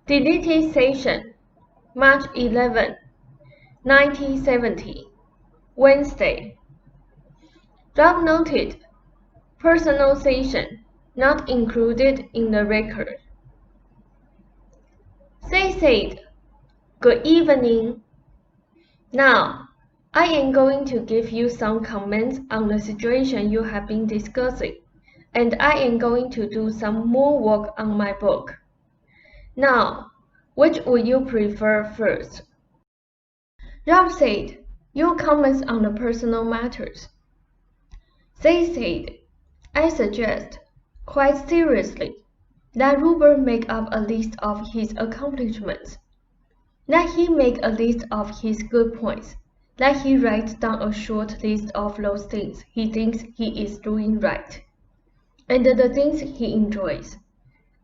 Deleted session, March 11, 1970, Wednesday. Rob noted, personal session not included in the record. Seth said, "Good evening. Now, I am going to give you some comments on the situation you have been discussing, and I am going to do some more work on my book. Now, which would you prefer first?" Rob said, "Your comments on the personal matters." Seth said, "I suggest, quite seriously, that Ruber make up a list of his accomplishments. That he make a list of his good points. That he writes down a short list of those things he thinks he is doing right, and the things he enjoys,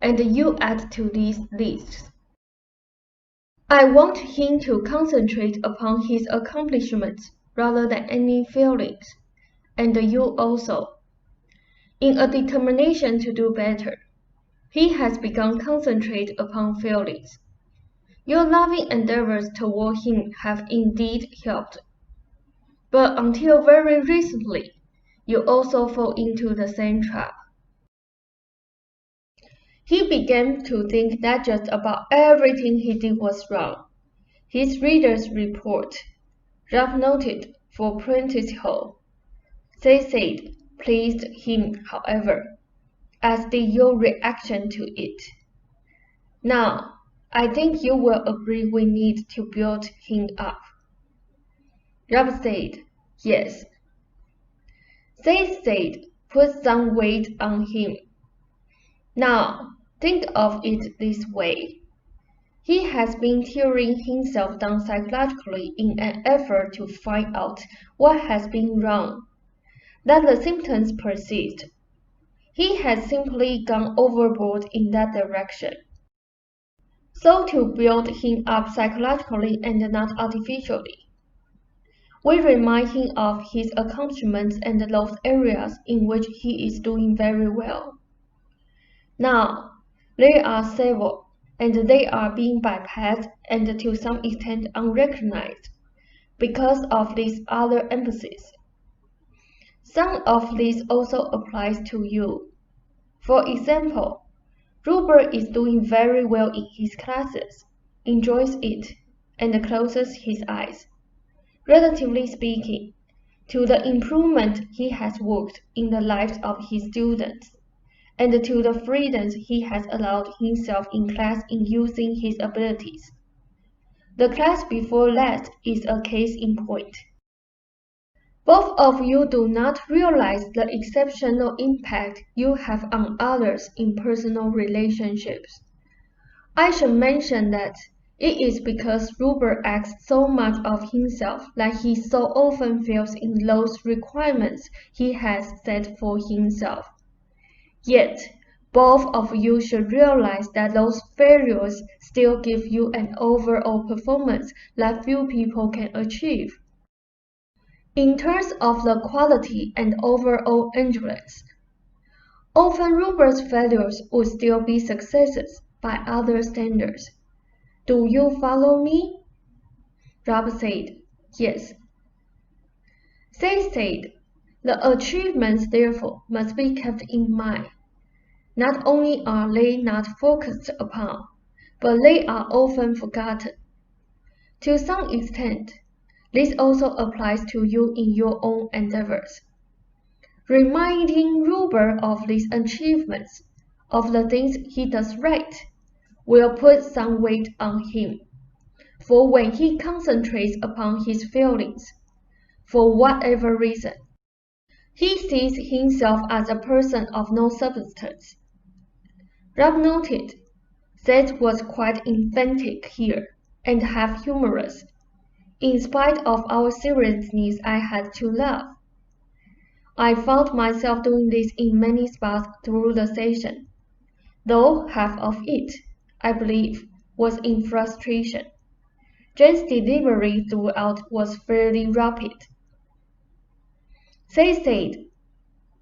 and you add to these lists. I want him to concentrate upon his accomplishments rather than any feelings, and you also. In a determination to do better, he has begun concentrate upon feelings. Your loving endeavors toward him have indeed helped. But until very recently, you also fall into the same trap." He began to think that just about everything he did was wrong. His readers report, Rob noted, for Prentice Hall. They said, pleased him, however, as did your reaction to it. Now, I think you will agree we need to build him up. Rob said, yes. Seth said, put some weight on him. Now, think of it this way. He has been tearing himself down psychologically in an effort to find out what has been wrong, that the symptoms persist. He has simply gone overboard in that direction. So to build him up psychologically and not artificially, we remind him of his accomplishments and those areas in which he is doing very well. Now, there are several, and they are being bypassed and to some extent unrecognized because of this other emphasis. Some of this also applies to you. For example, Ruber is doing very well in his classes, enjoys it, and closes his eyes, relatively speaking, to the improvement he has worked in the lives of his students, and to the freedoms he has allowed himself in class in using his abilities. The class before last is a case in point. Both of you do not realize the exceptional impact you have on others in personal relationships. I should mention that it is because Ruber asks so much of himself that he so often fails in those requirements he has set for himself. Yet, both of you should realize that those failures still give you an overall performance that few people can achieve. In terms of the quality and overall endurance, often Ruber's failures would still be successes by other standards. Do you follow me? Rob said, yes. Seth said, the achievements therefore must be kept in mind. Not only are they not focused upon, but they are often forgotten. To some extent, this also applies to you in your own endeavors. Reminding Ruber of these achievements, of the things he does right, will put some weight on him. For when he concentrates upon his feelings, for whatever reason, he sees himself as a person of no substance. Rob noted, Seth was quite emphatic here, and half humorous. In spite of our seriousness, I had to laugh. I found myself doing this in many spots through the session, though half of it, I believe, was in frustration. Jane's delivery throughout was fairly rapid. Seth said,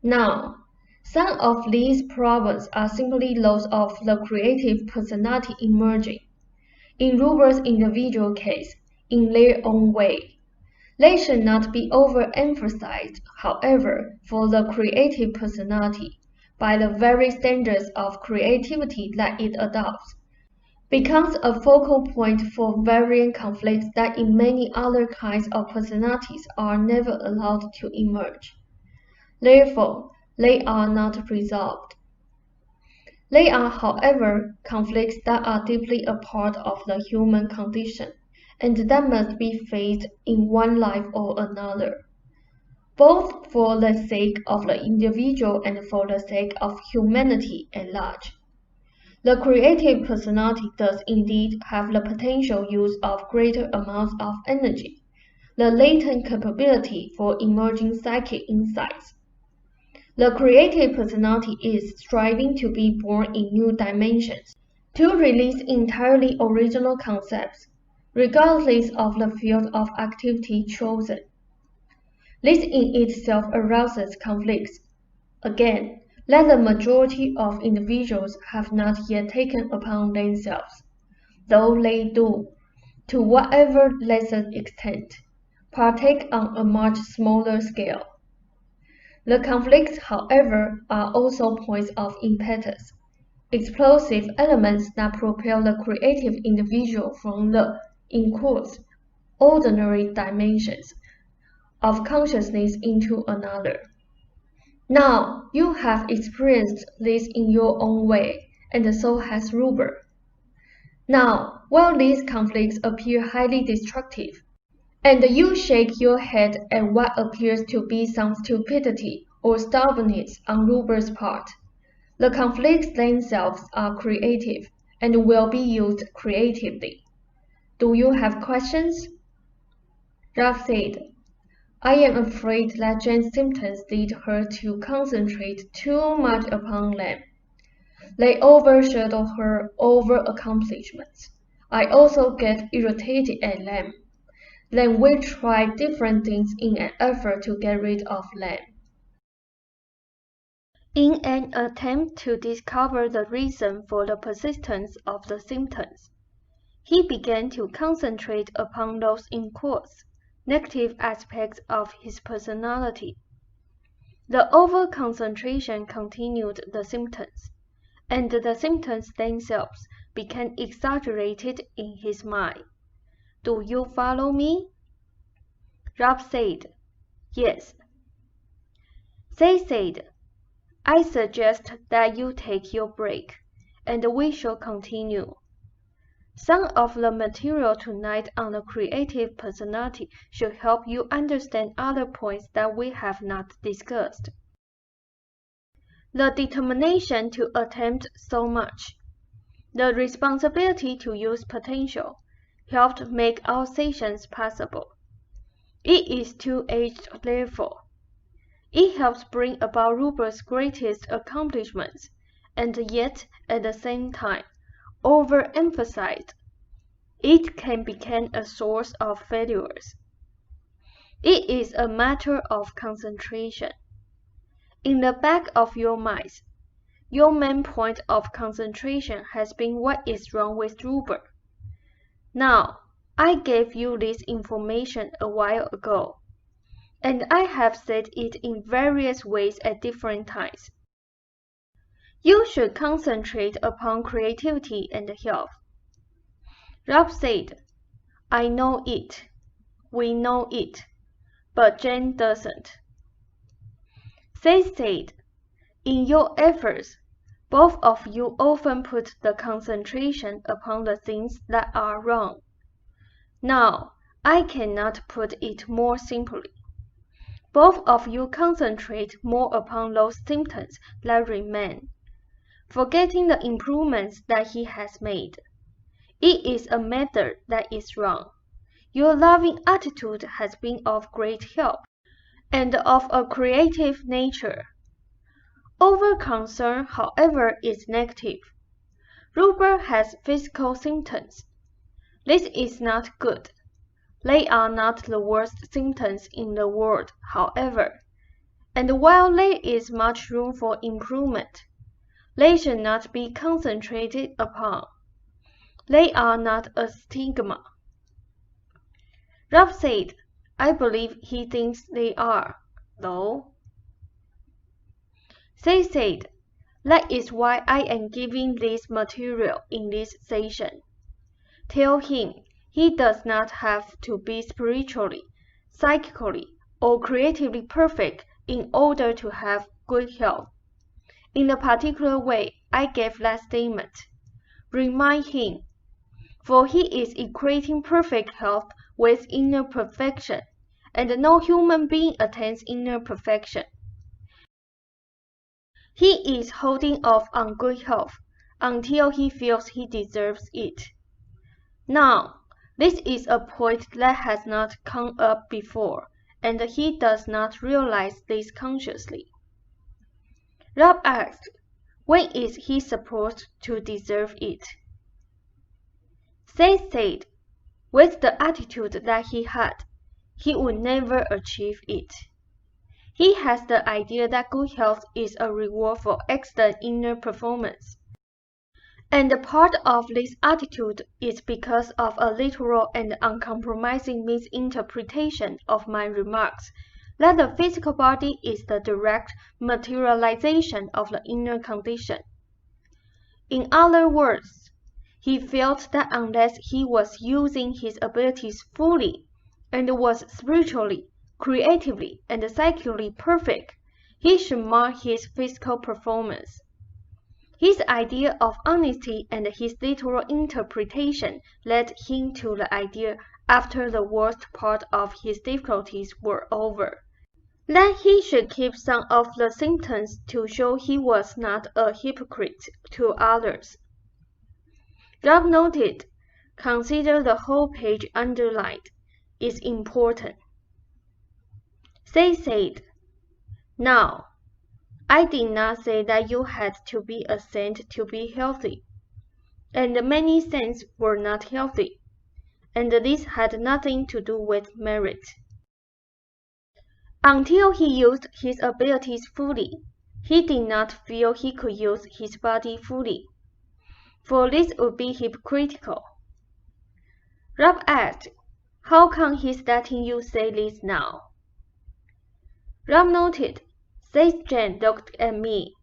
now, some of these problems are simply those of the creative personality emerging, in Ruber's individual case, in their own way. They should not be overemphasized, however, for the creative personality, by the very standards of creativity that it adopts, becomes a focal point for varying conflicts that in many other kinds of personalities are never allowed to emerge. Therefore, they are not resolved. They are, however, conflicts that are deeply a part of the human condition, and that must be faced in one life or another, both for the sake of the individual and for the sake of humanity at large. The creative personality does indeed have the potential use of greater amounts of energy, the latent capability for emerging psychic insights. The creative personality is striving to be born in new dimensions, to release entirely original concepts, regardless of the field of activity chosen. This in itself arouses conflicts, again, that the majority of individuals have not yet taken upon themselves, though they do, to whatever lesser extent, partake on a much smaller scale. The conflicts, however, are also points of impetus, explosive elements that propel the creative individual from the, in quotes, ordinary dimensions of consciousness into another. Now, you have experienced this in your own way, and so has Ruber. Now, while these conflicts appear highly destructive, and you shake your head at what appears to be some stupidity or stubbornness on Ruber's part, the conflicts themselves are creative and will be used creatively. Do you have questions? Ralph said, I am afraid that Jane's symptoms lead her to concentrate too much upon them. They overshadow her over-accomplishments. I also get irritated at them. Then we try different things in an effort to get rid of them. In an attempt to discover the reason for the persistence of the symptoms, he began to concentrate upon those in quotes, negative aspects of his personality. The over-concentration continued the symptoms, and the symptoms themselves became exaggerated in his mind. Do you follow me? Rob said, yes. They said, I suggest that you take your break, and we shall continue. Some of the material tonight on the creative personality should help you understand other points that we have not discussed. The determination to attempt so much, the responsibility to use potential, helped make our sessions possible. It is two-edged, therefore. It helps bring about Ruber's greatest accomplishments, and yet, at the same time, overemphasized. It can become a source of failures. It is a matter of concentration. In the back of your minds, your main point of concentration has been what is wrong with Ruber. Now, I gave you this information a while ago, and I have said it in various ways at different times. You should concentrate upon creativity and health. Rob said, I know it. We know it. But Jane doesn't. They said, in your efforts, both of you often put the concentration upon the things that are wrong. Now, I cannot put it more simply. Both of you concentrate more upon those symptoms that remain, forgetting the improvements that he has made. It is a method that is wrong. Your loving attitude has been of great help, and of a creative nature. Over-concern, however, is negative. Ruber has physical symptoms. This is not good. They are not the worst symptoms in the world, however, and while there is much room for improvement, they should not be concentrated upon. They are not a stigma. Rob said, I believe he thinks they are, though. Seth said, that is why I am giving this material in this session. Tell him he does not have to be spiritually, psychically, or creatively perfect in order to have good health. In the particular way I gave that statement, remind him, for he is equating perfect health with inner perfection, and no human being attains inner perfection. He is holding off on good health until he feels he deserves it. Now, this is a point that has not come up before, and he does not realize this consciously. Rob asked, when is he supposed to deserve it? Seth said, with the attitude that he had, he would never achieve it. He has the idea that good health is a reward for excellent inner performance. And part of this attitude is because of a literal and uncompromising misinterpretation of my remarks, that the physical body is the direct materialization of the inner condition. In other words, he felt that unless he was using his abilities fully and was spiritually, creatively, and psychically perfect, he should mark his physical performance. His idea of honesty and his literal interpretation led him to the idea, after the worst part of his difficulties were over, that he should keep some of the symptoms to show he was not a hypocrite to others. Rob noted, consider the whole page underlined. It's important. Seth said, now, I did not say that you had to be a saint to be healthy, and many saints were not healthy, and this had nothing to do with merit. Until he used his abilities fully, he did not feel he could use his body fully, for this would be hypocritical. Rob asked, how come he's letting you say this now? Rob noted, Seth Jane looked at me,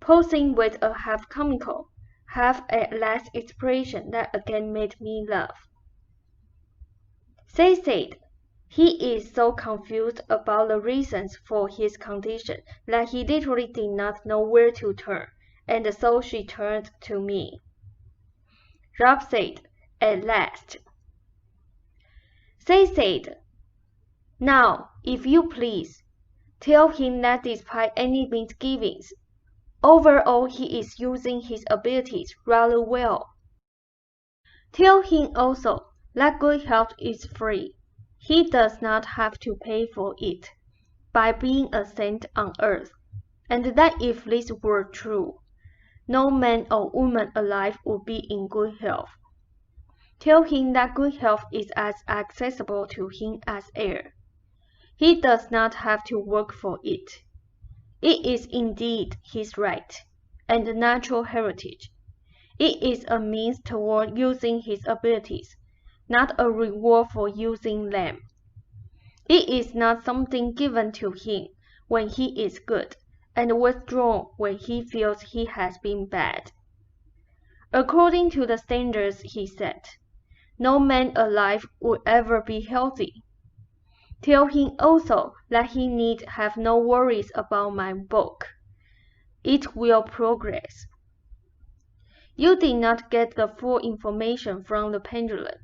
posing with a half-comical, half-less expression that again made me laugh. Seth said, he is so confused about the reasons for his condition that he literally did not know where to turn, and so she turned to me. Rob said, at last. Seth said, now, if you please, tell him that despite any misgivings, overall he is using his abilities rather well. Tell him also that good health is free. He does not have to pay for it by being a saint on earth, and that if this were true, no man or woman alive would be in good health. Tell him that good health is as accessible to him as air. He does not have to work for it. It is indeed his right and natural heritage. It is a means toward using his abilities, not a reward for using them. It is not something given to him when he is good and withdrawn when he feels he has been bad. According to the standards he set, no man alive would ever be healthy. Tell him also that he need have no worries about my book. It will progress. You did not get the full information from the pendulum.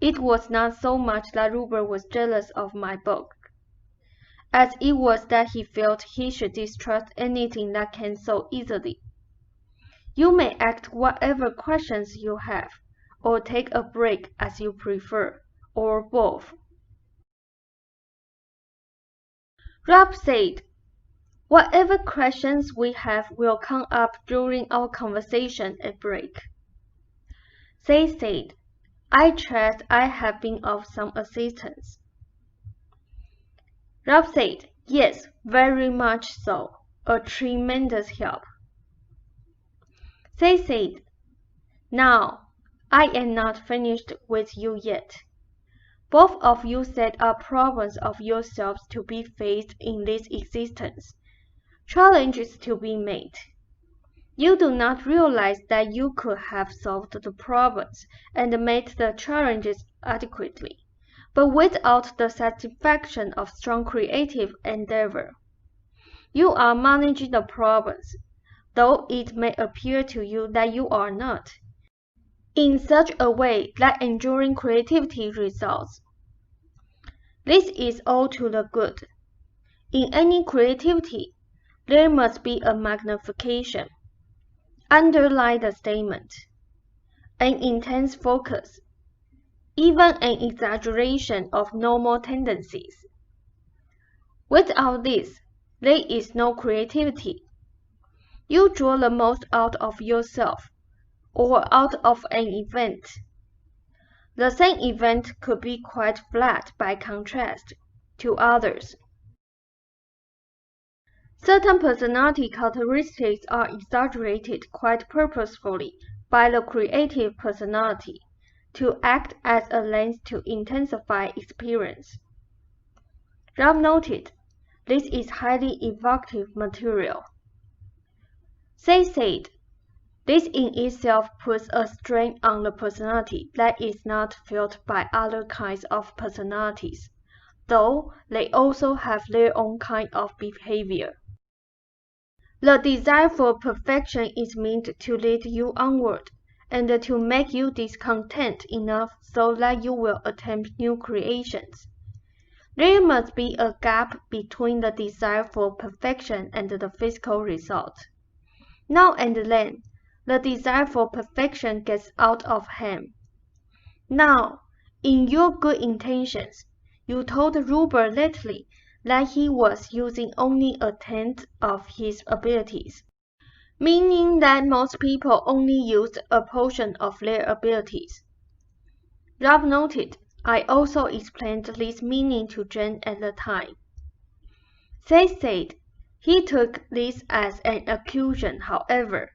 It was not so much that Rupert was jealous of my book, as it was that he felt he should distrust anything that came so easily. You may ask whatever questions you have, or take a break as you prefer, or both. Rob said, whatever questions we have will come up during our conversation at break. Seth said, I trust I have been of some assistance. Rob said, yes, very much so, a tremendous help. Seth said, now, I am not finished with you yet. Both of you set up problems of yourselves to be faced in this existence, challenges to be made. You do not realize that you could have solved the problems and met the challenges adequately, but without the satisfaction of strong creative endeavor. You are managing the problems, though it may appear to you that you are not, in such a way that enduring creativity results. This is all to the good. In any creativity, there must be a magnification. Underline the statement. An intense focus, even an exaggeration of normal tendencies. Without this, there is no creativity. You draw the most out of yourself, or out of an event. The same event could be quite flat by contrast to others. Certain personality characteristics are exaggerated quite purposefully by the creative personality to act as a lens to intensify experience. Rob noted, this is highly evocative material. Seth said, this in itself puts a strain on the personality that is not felt by other kinds of personalities, though they also have their own kind of behavior. The desire for perfection is meant to lead you onward and to make you discontent enough so that you will attempt new creations. There must be a gap between the desire for perfection and the physical result. Now and then, the desire for perfection gets out of hand. Now, in your good intentions, you told Ruber lately that he was using only a tenth of his abilities, meaning that most people only used a portion of their abilities. Rob noted, I also explained this meaning to Jen at the time. Seth said, he took this as an accusation, however,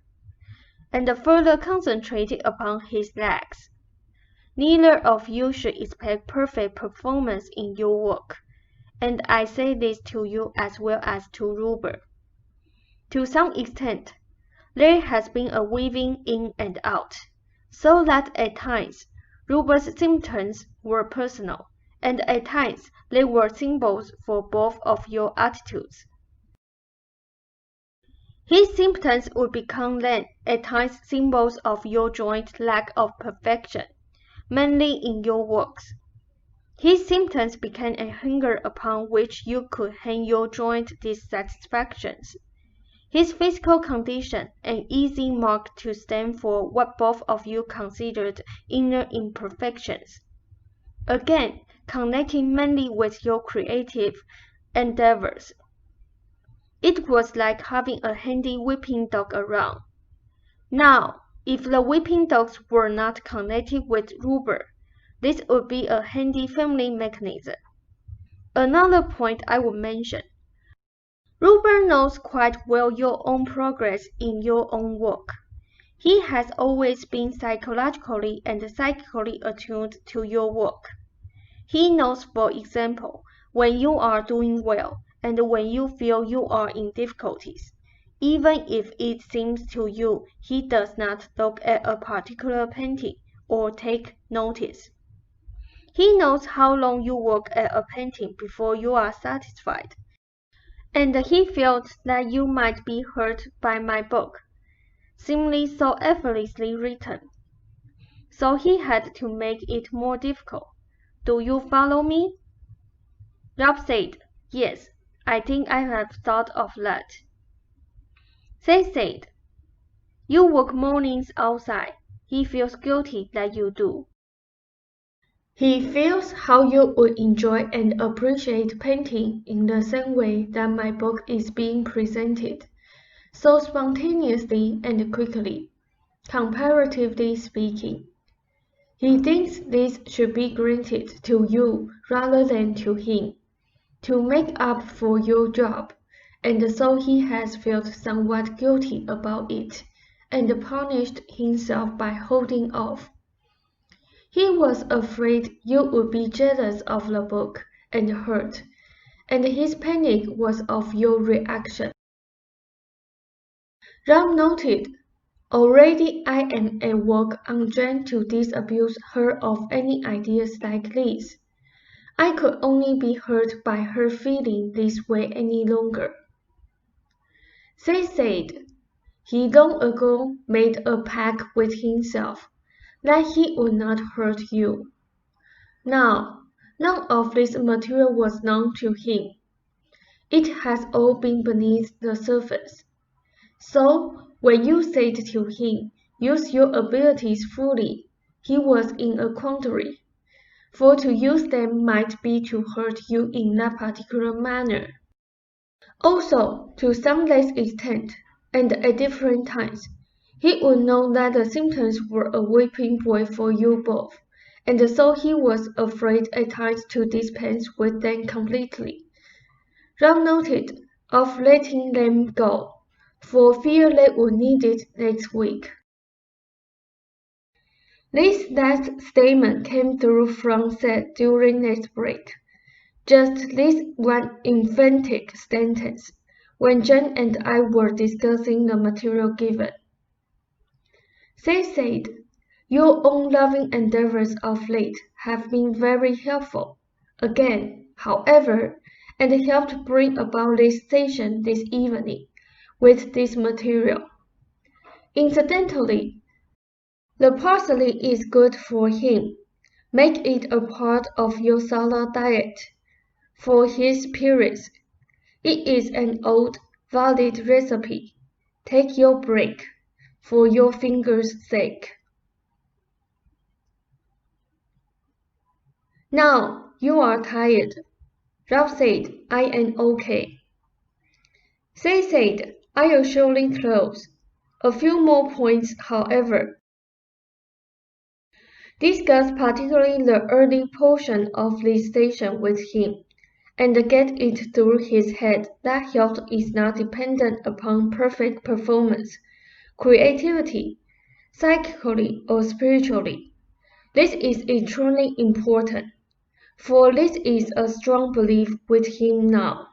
and further concentrated upon his legs. Neither of you should expect perfect performance in your work, and I say this to you as well as to Ruber. To some extent, there has been a weaving in and out, so that at times Ruber's symptoms were personal, and at times they were symbols for both of your attitudes. His symptoms would become then at times symbols of your joint lack of perfection, mainly in your works. His symptoms became a hanger upon which you could hang your joint dissatisfactions. His physical condition an easy mark to stand for what both of you considered inner imperfections. Again, connecting mainly with your creative endeavors. It was like having a handy whipping dog around. Now, if the whipping dogs were not connected with Ruber, this would be a handy family mechanism. Another point I would mention. Ruber knows quite well your own progress in your own work. He has always been psychologically and psychically attuned to your work. He knows, for example, when you are doing well and when you feel you are in difficulties, even if it seems to you he does not look at a particular painting or take notice. He knows how long you work at a painting before you are satisfied, and he felt that you might be hurt by my book, seemingly so effortlessly written. So he had to make it more difficult. Do you follow me? Rob said, yes, I think I have thought of that. Seth said, you work mornings outside. He feels guilty that you do. He feels how you would enjoy and appreciate painting in the same way that my book is being presented, so spontaneously and quickly, comparatively speaking. He thinks this should be granted to you rather than to him, to make up for your job, and so he has felt somewhat guilty about it, and punished himself by holding off. He was afraid you would be jealous of the book and hurt, and his panic was of your reaction. Ralph noted, already I am at work on Jen to disabuse her of any ideas like this. I could only be hurt by her feeling this way any longer. Seth said he long ago made a pact with himself that he would not hurt you. Now, none of this material was known to him. It has all been beneath the surface. So, when you said to him, use your abilities fully, he was in a quandary, for to use them might be to hurt you in that particular manner. Also, to some less extent, and at different times, he would know that the symptoms were a whipping boy for you both, and so he was afraid at times to dispense with them completely. Ralph noted of letting them go, for fear they would need it next week. This last statement came through from Seth during next break. Just this one emphatic sentence, when Jen and I were discussing the material given. Seth said, your own loving endeavors of late have been very helpful, again, however, and helped bring about this session this evening with this material. Incidentally, the parsley is good for him. Make it a part of your salad diet. For his periods, it is an old, valid recipe. Take your break, for your fingers' sake. Now you are tired. Ralph said, I am okay. Seth said, I'll surely close. A few more points, however. Discuss particularly the early portion of this session with him, and get it through his head that health is not dependent upon perfect performance, creativity, psychically or spiritually. This is extremely important, for this is a strong belief with him now,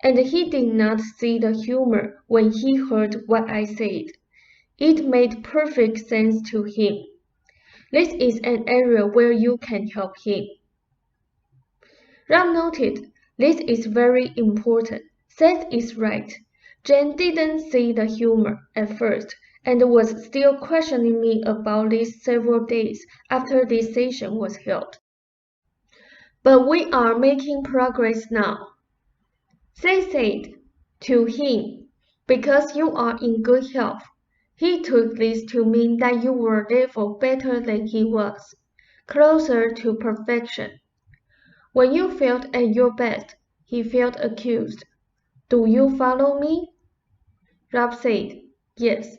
and he did not see the humor when he heard what I said. It made perfect sense to him. This is an area where you can help him. Ralph noted, this is very important. Seth is right. Jen didn't see the humor at first, and was still questioning me about this several days after this session was held. But we are making progress now. Seth said, to him, because you are in good health. He took this to mean that you were therefore better than he was, closer to perfection. When you felt at your best, he felt accused. Do you follow me? Ralph said, yes.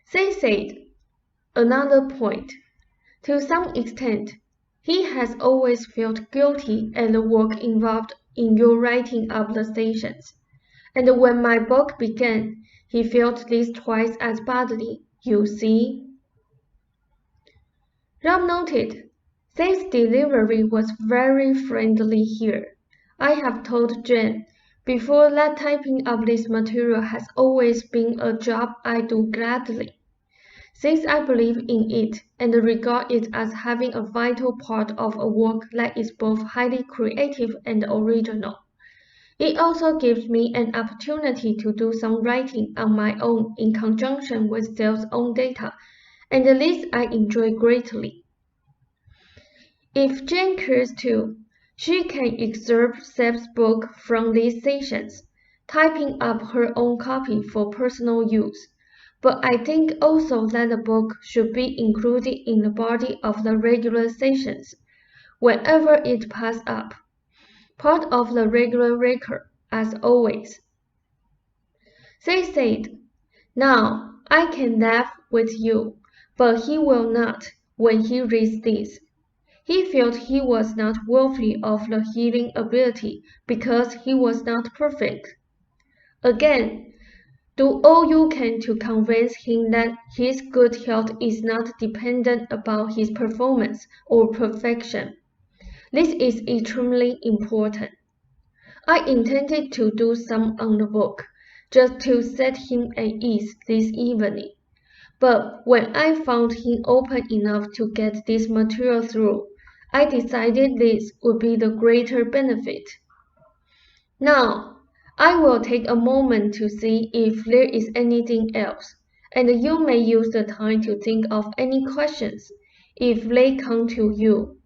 Seth said, another point. To some extent, he has always felt guilty at the work involved in your writing up the sessions, and when my book began, he felt this twice as badly, you see. Ralph noted, Seth's delivery was very friendly here. I have told Jen before that typing up this material has always been a job I do gladly, since I believe in it and regard it as having a vital part of a work that is both highly creative and original. It also gives me an opportunity to do some writing on my own in conjunction with Seth's own data, and this I enjoy greatly. If Jen cares to, she can excerpt Seth's book from these sessions, typing up her own copy for personal use. But I think also that the book should be included in the body of the regular sessions, whenever it passes up. Part of the regular record, as always. Seth said, now I can laugh with you, but he will not when he reads this. He felt he was not worthy of the healing ability because he was not perfect. Again, Do all you can to convince him that his good health is not dependent upon his performance or perfection. This is extremely important. I intended to do some on the book, just to set him at ease this evening. But when I found him open enough to get this material through, I decided this would be the greater benefit. Now, I will take a moment to see if there is anything else, and you may use the time to think of any questions, if they come to you.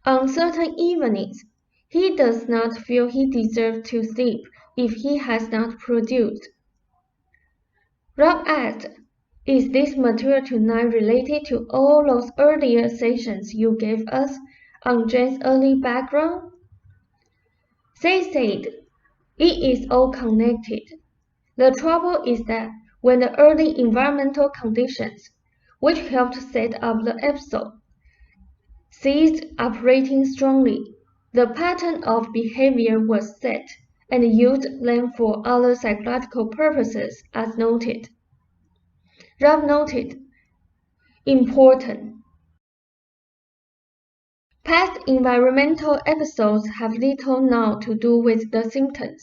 On certain evenings, he does not feel he deserves to sleep if he has not produced. Rob asked, "Is this material tonight related to all those earlier sessions you gave us on Jane's early background?" Seth said, "It is all connected. The trouble is that when the early environmental conditions, which helped set up the episode, ceased operating strongly, the pattern of behavior was set and used then for other psychological purposes as noted." Rob noted, "Important. Past environmental episodes have little now to do with the symptoms.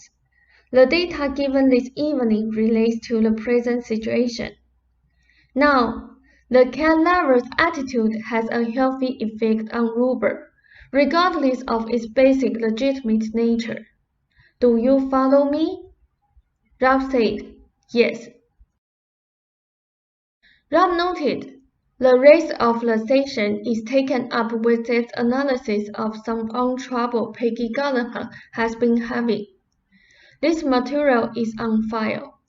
The data given this evening relates to the present situation. Now, the cat lover's attitude has a healthy effect on Ruber, regardless of its basic legitimate nature. Do you follow me?" Rob said, "Yes." Rob noted, "The rest of the session is taken up with Seth's analysis of some trouble Peggy Gallagher has been having. This material is on file.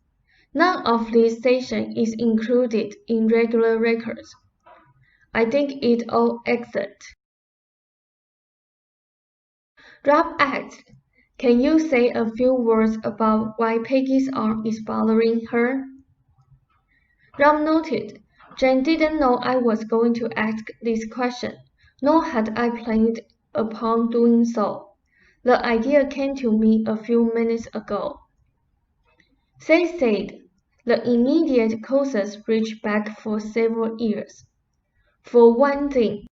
None of this session is included in regular records. I think it all excellent." Rob asked, "Can you say a few words about why Peggy's arm is bothering her?" Rob noted, "Jane didn't know I was going to ask this question, nor had I planned upon doing so. The idea came to me a few minutes ago." Seth said, "The immediate causes reach back for several years. For one thing,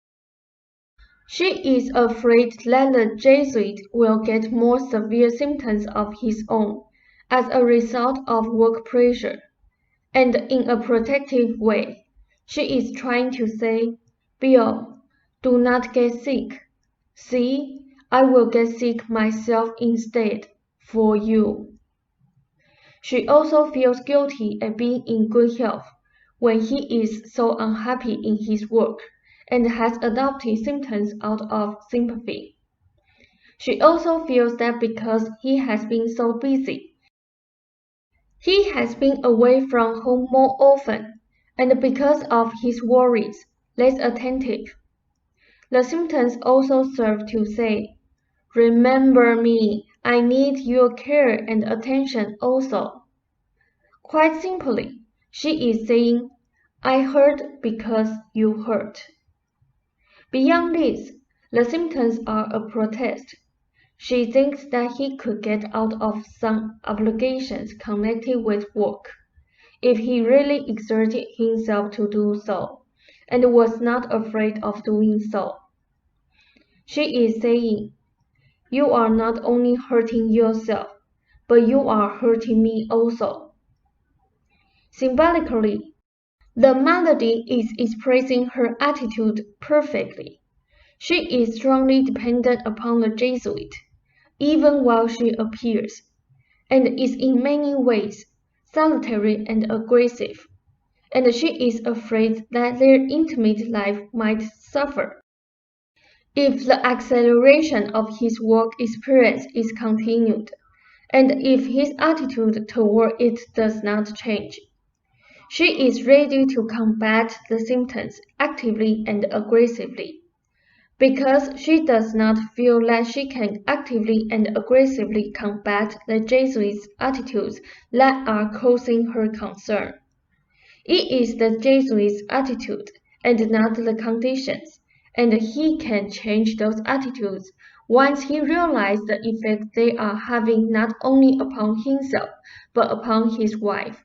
she is afraid that the Jesuit will get more severe symptoms of his own as a result of work pressure, and in a protective way, she is trying to say, 'Bill, do not get sick. See, I will get sick myself instead, for you.' She also feels guilty at being in good health when he is so unhappy in his work and has adopted symptoms out of sympathy. She also feels that because he has been so busy, he has been away from home more often, and because of his worries, less attentive. The symptoms also serve to say, 'Remember me, I need your care and attention also.' Quite simply, she is saying, 'I hurt because you hurt.' Beyond this, the symptoms are a protest. She thinks that he could get out of some obligations connected with work, if he really exerted himself to do so, and was not afraid of doing so. She is saying, 'You are not only hurting yourself, but you are hurting me also.' Symbolically, the melody is expressing her attitude perfectly. She is strongly dependent upon the Jesuit, even while she appears, and is in many ways solitary and aggressive, and she is afraid that their intimate life might suffer if the acceleration of his work experience is continued, and if his attitude toward it does not change. She is ready to combat the symptoms actively and aggressively, because she does not feel that she can actively and aggressively combat the Jesuits' attitudes that are causing her concern. It is the Jesuits' attitude and not the conditions, and he can change those attitudes once he realized the effect they are having not only upon himself, but upon his wife.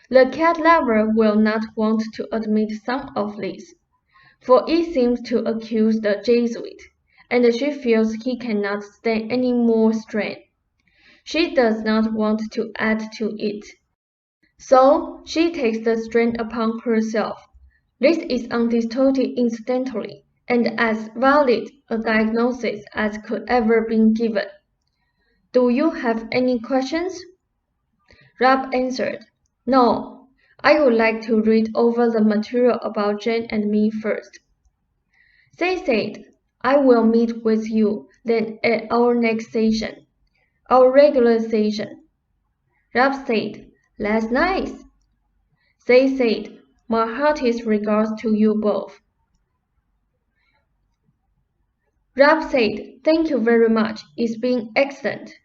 The cat lover will not want to admit some of this, for it seems to accuse the Jesuit, and she feels he cannot stand any more strain. She does not want to add to it, so she takes the strain upon herself. This is undistorted incidentally, and as valid a diagnosis as could ever be given. Do you have any questions? Rob answered, No, I would like to read over the material about Jane and me first. They said, I will meet with you then at our next session, our regular session. Rob said, That's nice. They said, My heartiest regards to you both. Rob said, Thank you very much. It's been excellent.